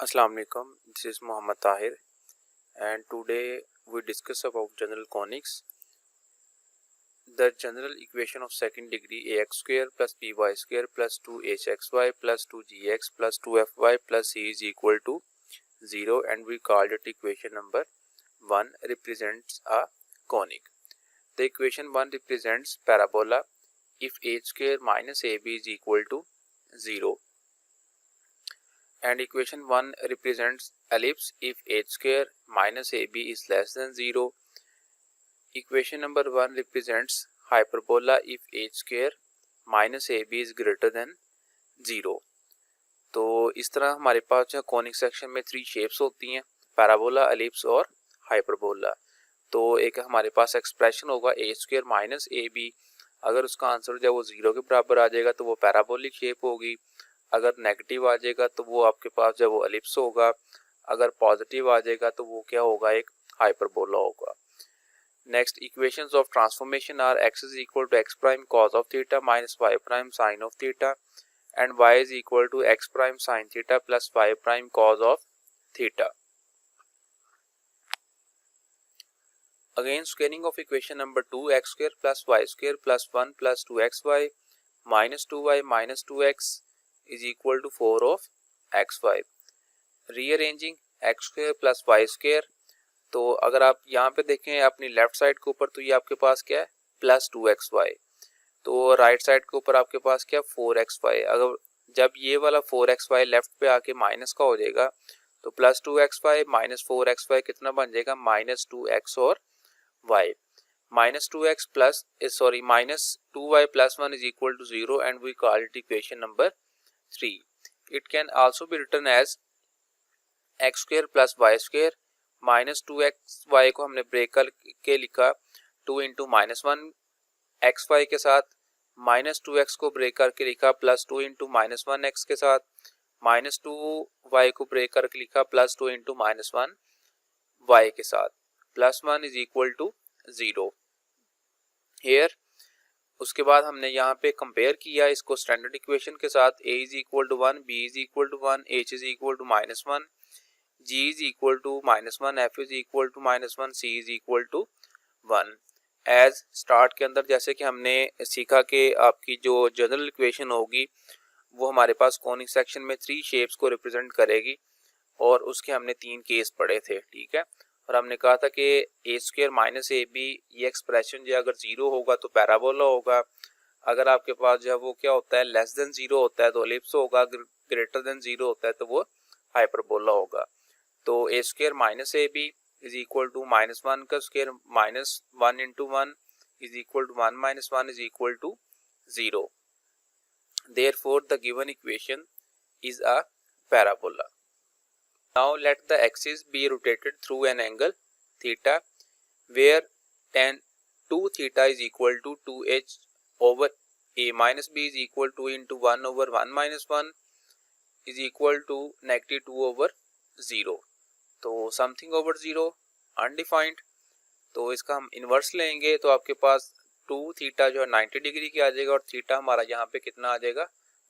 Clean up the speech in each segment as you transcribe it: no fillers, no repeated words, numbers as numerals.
Assalamu alaikum. This is Muhammad Tahir, and today we discuss about general conics. The general equation of second degree ax square plus by square plus 2hxy plus 2gx plus 2fy plus c is equal to 0, and we called it equation number 1 represents a conic. The equation 1 represents parabola if h square minus ab is equal to 0. And equation 1 represents ellipse if h square minus ab is less than 0. Equation number 1 represents hyperbola if h square minus ab is greater than 0. तो इस तरह हमारे पास जो conic section में 3 shapes होती हैं, parabola, ellipse और hyperbola. तो एक हमारे पास एक्सप्रेशन होगा h स्क्वायर माइनस ए बी. अगर उसका आंसर जब वो 0 के बराबर आ जाएगा तो वो पैराबोलिक शेप होगी. अगर नेगेटिव आ जाएगा तो वो आपके पास जब वो एलिप्स होगा. अगर पॉजिटिव आ जाएगा तो वो क्या होगा, एक हाइपरबोला होगा. Next equations of transformation are x is equal to x prime cos of theta minus y prime sine of theta and y is equal to x prime sine theta plus y prime cos of theta. Again, squaring of equation number 2, x square plus y square plus 1 plus 2xy minus 2y minus 2x is equal to 4 of xy. Rearranging x square plus y square, तो अगर आप यहाँ पे देखें अपनी left side के ऊपर तो ये आपके पास क्या है, प्लस 2xy. तो राइट साइड के ऊपर आपके पास क्या, 4xy. अगर जब ये वाला 4xy लेफ्ट पे आके माइनस का हो जाएगा तो प्लस 2xy माइनस 4xy कितना बन जाएगा, माइनस 2x और y. Minus 2x plus minus 2y plus 1 is equal to 0, and we call it equation number 3. It can also be written as x square plus y square minus 2xy को हमने break करके लिखा 2 into minus 1 xy के साथ, minus 2x को break करके लिखा plus 2 into minus 1 x के साथ, माइनस 2y को ब्रेक करके लिखा प्लस 2 इंटू माइनस 1 y के साथ, plus 1 is equal to 0 here. उसके बाद हमने यहाँ पे कंपेयर किया इसको स्टैंडर्ड इक्वेशन के साथ. a is equal to 1, b is equal to 1, h is equal to minus 1, g is equal to minus 1, f is equal to minus 1, c is equal to 1. As start के अंदर जैसे कि हमने सीखा कि आपकी जो जनरल इक्वेशन होगी वो हमारे पास कॉनिक सेक्शन में 3 शेप्स को रिप्रेजेंट करेगी, और उसके हमने 3 केस पढ़े थे. ठीक है, और हमने कहा था कि ए स्क्वायर माइनस ए बी ये एक्सप्रेशन जो अगर 0 होगा तो पैराबोला होगा. अगर आपके पास जो है वो क्या होता है, लेस देन 0 होता है तो एलिप्स होगा. ग्रेटर देन 0 होता है तो वो हाइपरबोला होगा. तो A square minus A B is equal to minus 1 का square minus 1 into 1 is equal to 1 minus 1 is equal to 0. Therefore, the given equation is a parabola. Now let the axis be rotated through an angle theta where tan 2 theta is equal to 2h over a minus b is equal to into 1 over 1 minus 1 is equal to negative 2 over 0. तो something over 0 undefined, तो इसका हम inverse लेंगे तो आपके पास 2 theta जो है 90 degree की आ जाएगा और थीटा हमारा यहाँ पे कितना आ जाएगा,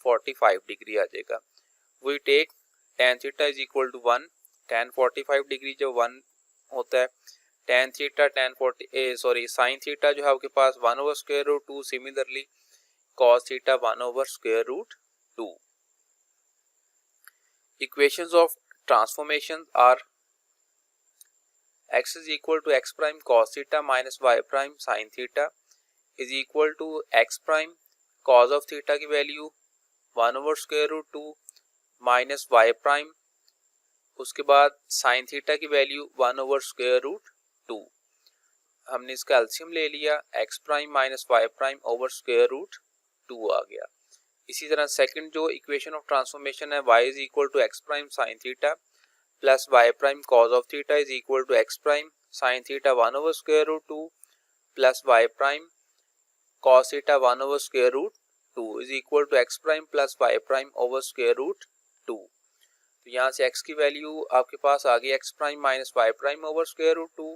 45 डिग्री आ जाएगा. We take tan theta is equal to 1, tan 45 degree जो 1 होता है, tan थीटा साइन थीटा जो है आपके पास 1 over square root 2, similarly cos theta 1 over square root 2. Equations of transformation are x is equal to x prime cos theta minus y prime sin theta is equal to x prime cos of theta की value 1 over square root 2 minus y prime, उसके बाद sin theta की value 1 over square root 2. हमने इसका LCM ले लिया, x prime minus y prime over square root 2 आ गया. इसी तरह सेकंड जो इक्वेशन ऑफ ट्रांसफॉर्मेशन है, y is equal to x prime sin theta plus y prime cos of theta is equal to x prime sin theta 1 over square root 2 plus y prime cos theta 1 over square root 2 is equal to x prime plus y prime over square root 2. तो यहाँ से x की value आपके पास आ गई x prime minus y prime over square root 2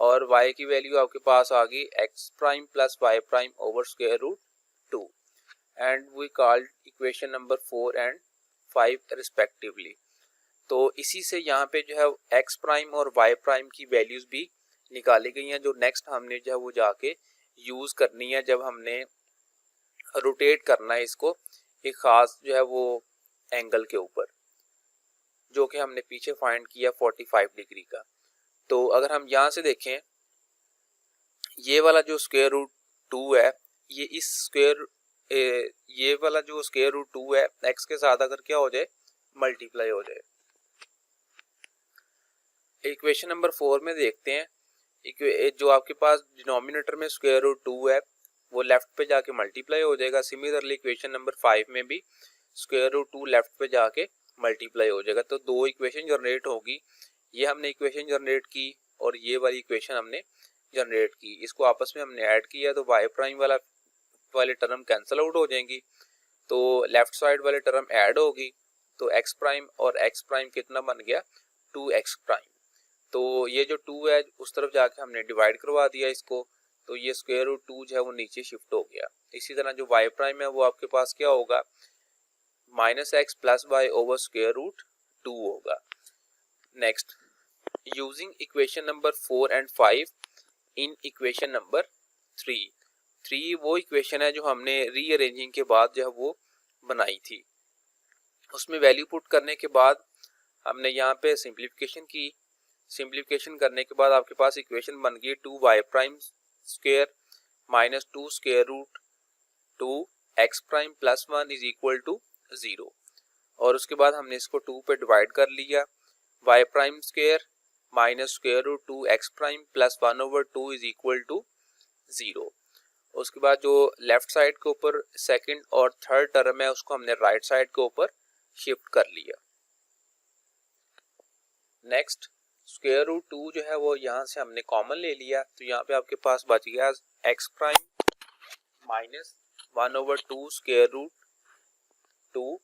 और y की value आपके पास आ गई x prime plus y prime over square root 2. And we called equation number 4 and 5 respectively. तो इसी से यहाँ पे जो है एक्स प्राइम और वाई प्राइम की वैल्यूज भी निकाली गई हैं, जो नेक्स्ट हमने जो है वो जाके यूज करनी है जब हमने रोटेट करना है इसको एक खास जो है वो एंगल के ऊपर, जो कि हमने पीछे फाइंड किया 45 डिग्री का। तो अगर हम यहाँ से देखें, ये वाला जो स्क्वायर रूट 2 है, ये इस ये वाला जो स्क्वायर रूट 2 है एक्स के साथ अगर क्या हो जाए, मल्टीप्लाई हो जाए। इक्वेशन नंबर 4 में देखते हैं, जो आपके पास डिनोमिनेटर में स्क्वायर रूट 2 है वो लेफ्ट पे जाके मल्टीप्लाई हो जाएगा। सिमिलरली इक्वेशन नंबर 5 में भी स्क्वायर रूट 2 लेफ्ट पे जाके मल्टीप्लाई हो जाएगा। तो दो इक्वेशन जनरेट होगी, ये हमने इक्वेशन जनरेट की और ये वाली इक्वेशन हमने जनरेट की, इसको आपस में हमने ऐड किया तो वाई प्राइम वाले टर्म कैंसिल आउट हो जाएंगी, तो लेफ्ट साइड वाले टर्म ऐड होगी, तो एक्स प्राइम और एक्स प्राइम कितना बन गया, 2x प्राइम। तो ये जो 2 है उस तरफ जाके हमने डिवाइड करवा दिया इसको, तो ये स्क्वायर रूट 2 जो है वो नीचे शिफ्ट हो गया। इसी तरह जो y प्राइम है वो आपके पास क्या होगा, -x plus y over square root 2 होगा। Next, using equation number 4 and 5 in equation number 3 वो इक्वेशन है जो हमने रीअरेंजिंग के बाद जो है वो बनाई थी। उसमें वैल्यू पुट करने के बाद हमने यहाँ पे सिंप्लीफिकेशन की, सिंप्लीफिकेशन करने के बाद आपके पास इक्वेशन बन गई 2y prime square minus 2 square root 2 x prime plus 1 is equal to 0, और उसके बाद हमने इसको 2 पे डिवाइड कर लिया, y prime square minus square root 2 x prime plus 1 over 2 is equal to 0। उसके बाद जो लेफ्ट साइड के ऊपर सेकंड और थर्ड टर्म है उसको हमने राइट साइड के ऊपर शिफ्ट कर लिया। नेक्स्ट, स्क्वायर रूट 2 जो है वो यहाँ से हमने कॉमन ले लिया, तो यहाँ पे आपके पास बच गया x prime minus 1 over 2 square root 2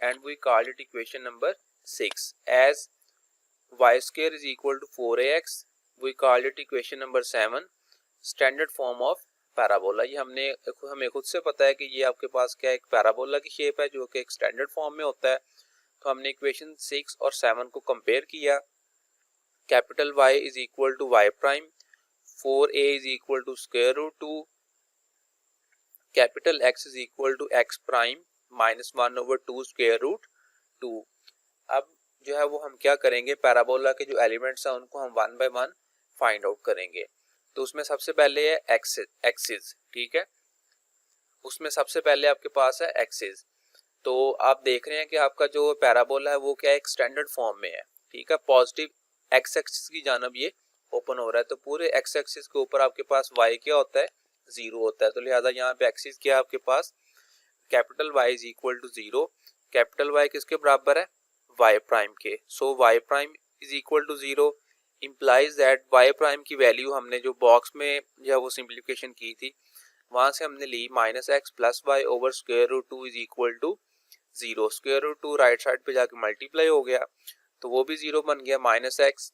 and we called it equation number 6 as y square is equal to 4ax, we called it equation number 7 standard form of parabola. ये हमें खुद से पता है कि ये आपके पास क्या एक पैराबोला की शेप है जो कि एक स्टैंडर्ड फॉर्म में होता है। तो हमने इक्वेशन 6 और 7 को कंपेयर किया, capital Y is equal to y prime, 4a is equal to square root 2, capital X is equal to x prime minus 1 over 2 square root 2। अब जो है वो हम क्या करेंगे, पैराबोला के जो एलिमेंट्स हैं उनको हम 1 बाय 1 फाइंड आउट करेंगे। तो उसमें सबसे पहले है एक्सिस, ठीक है, उसमें सबसे पहले आपके पास है एक्सिस। तो आप देख रहे हैं कि आपका जो पैराबोला है वो क्या एक स्टैंडर्ड फॉर्म में है, ठीक है, पॉजिटिव एक्स एक्सिस की जानब ये ओपन हो रहा है, तो पूरे एक्स एक्सिस के ऊपर आपके पास वाई क्या होता है, 0 होता है। तो लिहाजा यहाँ पे एक्सिस क्या है आपके पास, capital Y is equal to 0, capital Y किसके बराबर है, वाई प्राइम के, so Y prime is equal to 0 implies that Y prime की वैल्यू हमने जो बॉक्स में जो वो सिंप्लीफिकेशन की थी वहां से हमने ली -x plus y over square root 2 is equal to 0, square root 2 right side पे जाके मल्टीप्लाई हो गया तो वो भी 0 बन गया, -x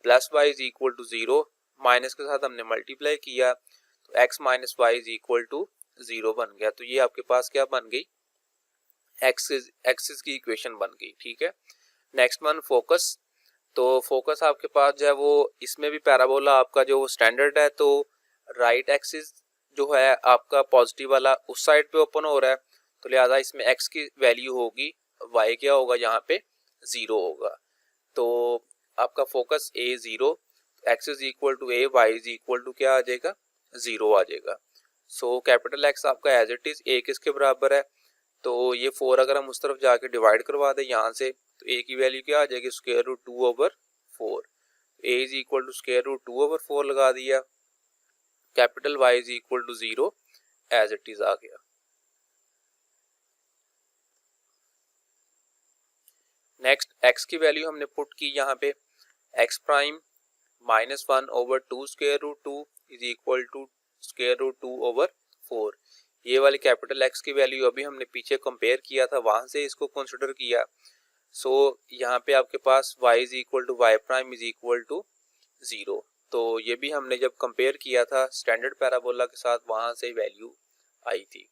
plus y is equal to 0, minus के साथ हमने मल्टीप्लाई किया तो x minus y is equal to 0 बन गया। तो ये आपके पास क्या बन गई, एक्सिस की इक्वेशन बन गई, ठीक है। नेक्स्ट वन फोकस, तो फोकस आपके पास जो है वो इसमें भी पैराबोला आपका जो स्टैंडर्ड है, तो राइट एक्सिस जो है आपका पॉजिटिव वाला उस साइड पे ओपन हो रहा है, तो लिहाजा इसमें x की वैल्यू होगी, y क्या होगा यहाँ पे 0 होगा। तो आपका focus a 0, x is equal to a, y is equal to क्या आ जाएगा, 0 आ जाएगा। सो कैपिटल X आपका एज इट इज a किसके बराबर है, तो ये 4 अगर हम उस तरफ जाके डिवाइड करवा दें यहाँ से तो a की वैल्यू क्या आ जाएगी, square root 2 over 4, a is equal to square root 2 over 4 लगा दिया, capital Y is equal to 0 as it is आ गया। नेक्स्ट x की वैल्यू हमने पुट की यहाँ पे, x prime minus 1 over 2 square root 2 is equal to square root 2 over 4, ये वाली कैपिटल X की वैल्यू अभी हमने पीछे कंपेयर किया था वहां से इसको कंसिडर किया। सो यहाँ पे आपके पास y is equal to y prime is equal to 0, तो ये भी हमने जब कंपेयर किया था स्टैंडर्ड पैराबोला के साथ वहां से वैल्यू आई थी।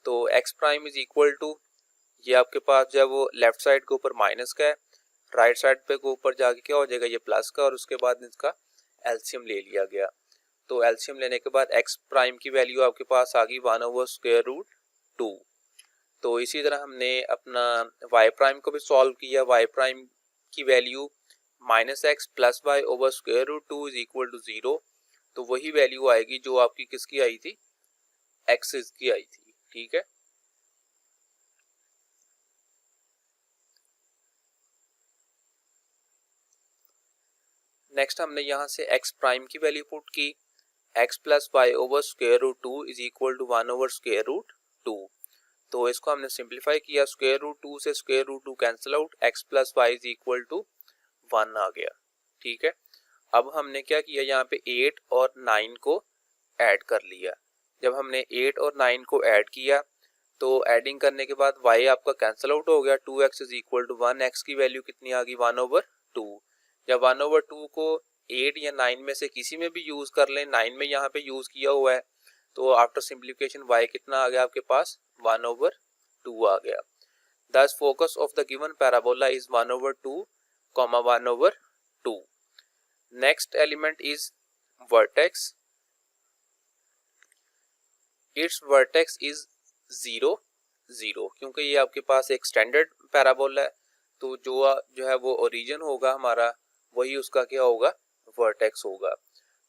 तो x प्राइम इज इक्वल टू, ये आपके पास जो है वो लेफ्ट साइड के ऊपर माइनस का है, राइट साइड पे को ऊपर जाके क्या हो जाएगा, ये प्लस का, और उसके बाद इसका एलसीएम ले लिया गया। तो एलसीएम लेने के बाद एक्स प्राइम की वैल्यू आपके पास आ गई 1/√2। तो इसी तरह हमने अपना वाई प्राइम को भी सॉल्व किया। वाई प्राइम की value -x + y/√2 is equal to 0। तो वही वैल्यू आएगी जो आपकी किसकी आई थी, एक्सिस की आई थी। ठीक है, नेक्स्ट हमने यहाँ से एक्स प्राइम की वैल्यू पुट की, x + y/√2 is equal to 1/√2। तो इसको हमने सिंप्लीफाई किया, √2 से √2 cancel out, x + y is equal to 1 आ गया। ठीक है, अब हमने क्या किया, यहाँ पे 8 और 9 को ऐड कर लिया। जब हमने 8 और 9 को ऐड किया तो एडिंग करने के बाद y आपका कैंसिल आउट हो गया, 2x is equal to 1, x की वैल्यू कितनी आ गई, 1/2। जब 1/2 को 8 या 9 में से किसी में भी यूज कर लें, 9 में यहाँ पे यूज किया हुआ है, तो आफ्टर सिंप्लीफिकेशन y कितना आ गया आपके पास, 1/2 आ गया। Thus focus of the given parabola is 1/2, 1/2. Next element is vertex. Its vertex is 0, 0, क्योंकि ये आपके पास एक स्टैंडर्ड पैराबोला है, तो जो है वो ओरिजिन होगा हमारा, वही उसका क्या होगा, वर्टेक्स होगा।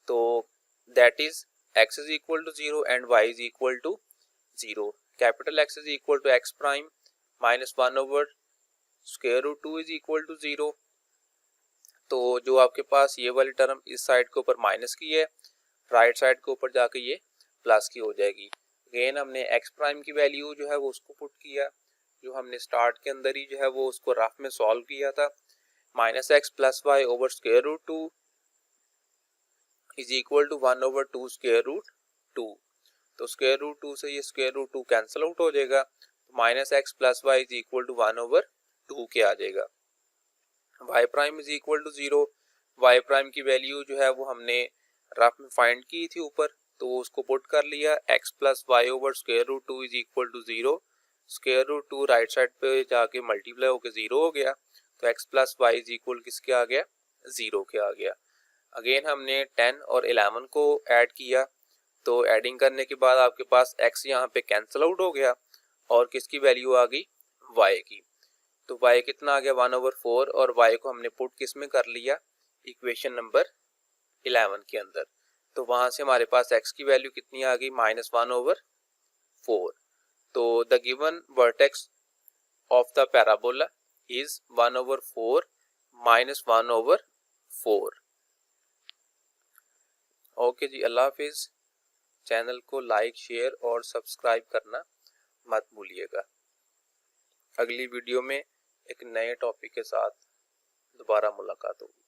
तो that is x is equal to 0 and y is equal to 0। Capital X is equal to x prime minus 1/√2 is equal to 0। तो जो आपके पास ये वाली टर्म इस साइड के ऊपर माइनस की है, राइट साइड के ऊपर जाके ये प्लस की हो जाएगी। अगेन हमने x प्राइम की वैल्यू जो है वो उसको पुट किया, जो हमने स्टार्ट के अंदर ही जो है वो उसको रफ में सॉल्व किया था। -x + y/√2 is equal to 1/2 तो √2 से ये √2 कैंसिल आउट हो जाएगा, -x + y is equal to 1/2 के आ जाएगा। y prime is equal to 0, y prime की वैल्यू जो है वो हमने रफ में फाइंड की थी ऊपर, तो उसको पुट कर लिया, x + y/√2 is equal to 0, √2 right side पे जाके मल्टीप्लाई होकर 0 हो गया, तो x + y इज इक्वल किसके आ गया, 0 के आ गया। अगेन हमने 10 और 11 को ऐड किया, तो एडिंग करने के बाद आपके पास x यहाँ पे कैंसिल आउट हो गया और किसकी वैल्यू आ गई, y की। तो y कितना आ गया, 1/4, और y को हमने पुट किस में कर लिया, इक्वेशन नंबर 11 के अंदर। तो वहां से हमारे पास x की वैल्यू कितनी आ गई, -1/4। तो the given vertex of the parabola is 1/4 -1/4। Okay जी, अल्लाह हाफिज। चैनल को लाइक, शेयर और सब्सक्राइब करना मत भूलिएगा। अगली वीडियो में एक नए टॉपिक के साथ दोबारा मुलाकात होगी।